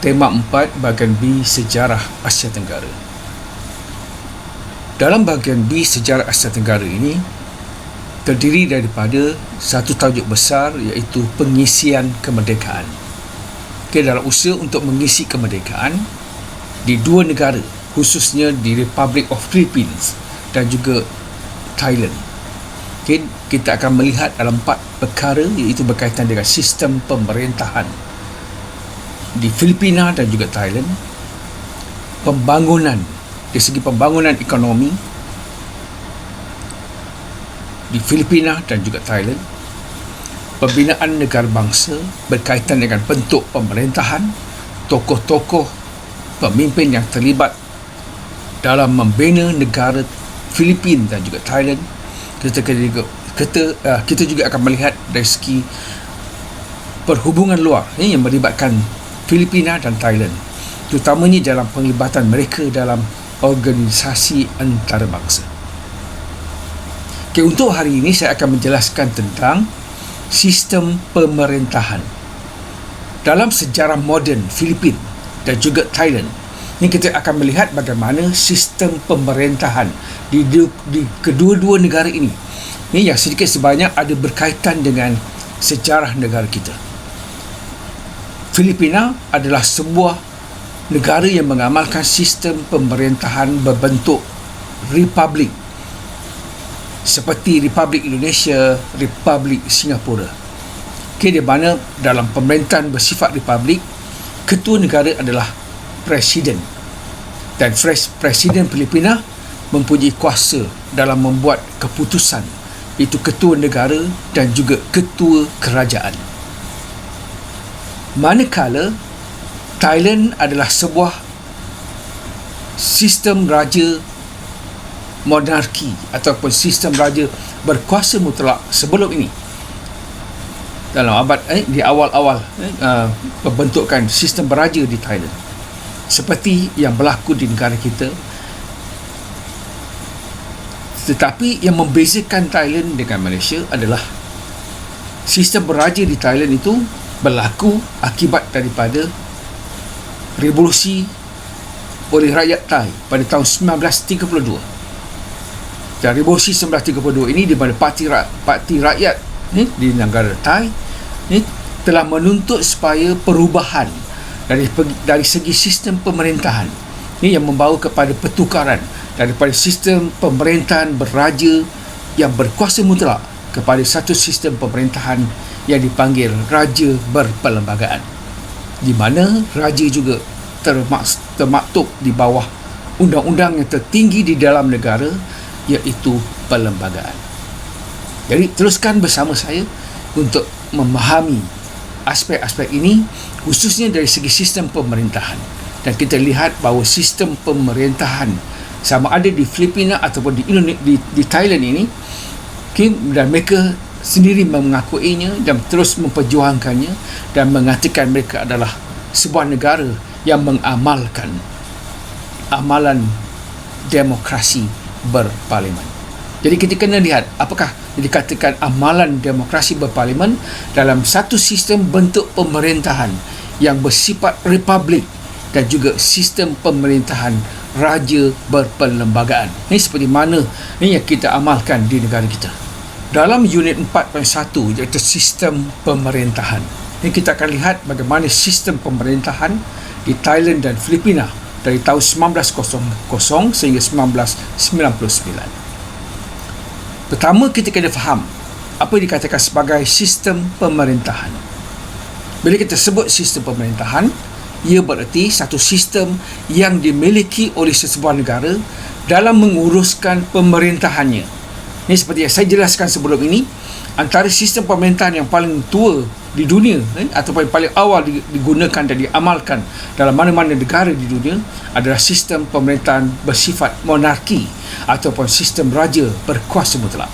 Tema 4 bahagian B Sejarah Asia Tenggara. Dalam bahagian B Sejarah Asia Tenggara ini terdiri daripada satu tajuk besar, iaitu pengisian kemerdekaan. Dalam usaha untuk mengisi kemerdekaan di dua negara, khususnya di Republic of Philippines dan juga Thailand. Kita akan melihat dalam 4 perkara, iaitu berkaitan dengan sistem pemerintahan di Filipina dan juga Thailand, pembangunan dari segi pembangunan ekonomi di Filipina dan juga Thailand, pembinaan negara bangsa berkaitan dengan bentuk pemerintahan, tokoh-tokoh pemimpin yang terlibat dalam membina negara Filipina dan juga Thailand. Kita juga akan melihat dari segi perhubungan luar yang melibatkan Filipina dan Thailand, terutamanya dalam penglibatan mereka dalam organisasi antarabangsa. Untuk hari ini saya akan menjelaskan tentang sistem pemerintahan. Dalam sejarah moden Filipina dan juga Thailand, ini kita akan melihat bagaimana sistem pemerintahan di kedua-dua negara ini yang sedikit sebanyak ada berkaitan dengan sejarah negara kita. Filipina adalah sebuah negara yang mengamalkan sistem pemerintahan berbentuk republik, seperti Republik Indonesia, Republik Singapura. Di mana dalam pemerintahan bersifat republik, ketua negara adalah presiden, dan presiden Filipina mempunyai kuasa dalam membuat keputusan, iaitu ketua negara dan juga ketua kerajaan. Manakala Thailand adalah sebuah sistem raja monarki ataupun sistem raja berkuasa mutlak sebelum ini. Dalam abad di awal-awal pembentukan sistem beraja di Thailand, seperti yang berlaku di negara kita. Tetapi yang membezakan Thailand dengan Malaysia adalah sistem beraja di Thailand itu berlaku akibat daripada revolusi oleh rakyat Thai pada tahun 1932. Dan revolusi 1932 ini di mana parti rakyat di negara Thai telah menuntut supaya perubahan dari segi sistem pemerintahan yang membawa kepada pertukaran daripada sistem pemerintahan beraja yang berkuasa mutlak kepada satu sistem pemerintahan yang dipanggil raja berperlembagaan, di mana raja juga termaktub di bawah undang-undang yang tertinggi di dalam negara, iaitu perlembagaan. Jadi teruskan bersama saya untuk memahami aspek-aspek ini, khususnya dari segi sistem pemerintahan. Dan kita lihat bahawa sistem pemerintahan sama ada di Filipina ataupun di Thailand ini, dan mereka sendiri mengakuinya dan terus memperjuangkannya dan mengatakan mereka adalah sebuah negara yang mengamalkan amalan demokrasi berparlimen. Jadi kita kena lihat apakah dikatakan amalan demokrasi berparlimen dalam satu sistem bentuk pemerintahan yang bersifat republik dan juga sistem pemerintahan raja berperlembagaan. Ini seperti mana ini yang kita amalkan di negara kita. Dalam unit 4.1, iaitu sistem pemerintahan, ini kita akan lihat bagaimana sistem pemerintahan di Thailand dan Filipina dari tahun 1900 sehingga 1999. Pertama, kita kena faham apa yang dikatakan sebagai sistem pemerintahan. Bila kita sebut sistem pemerintahan, ia bererti satu sistem yang dimiliki oleh sesebuah negara dalam menguruskan pemerintahannya. Ini seperti yang saya jelaskan sebelum ini, antara sistem pemerintahan yang paling tua di dunia ataupun yang paling awal digunakan dan diamalkan dalam mana-mana negara di dunia adalah sistem pemerintahan bersifat monarki ataupun sistem raja berkuasa mutlak.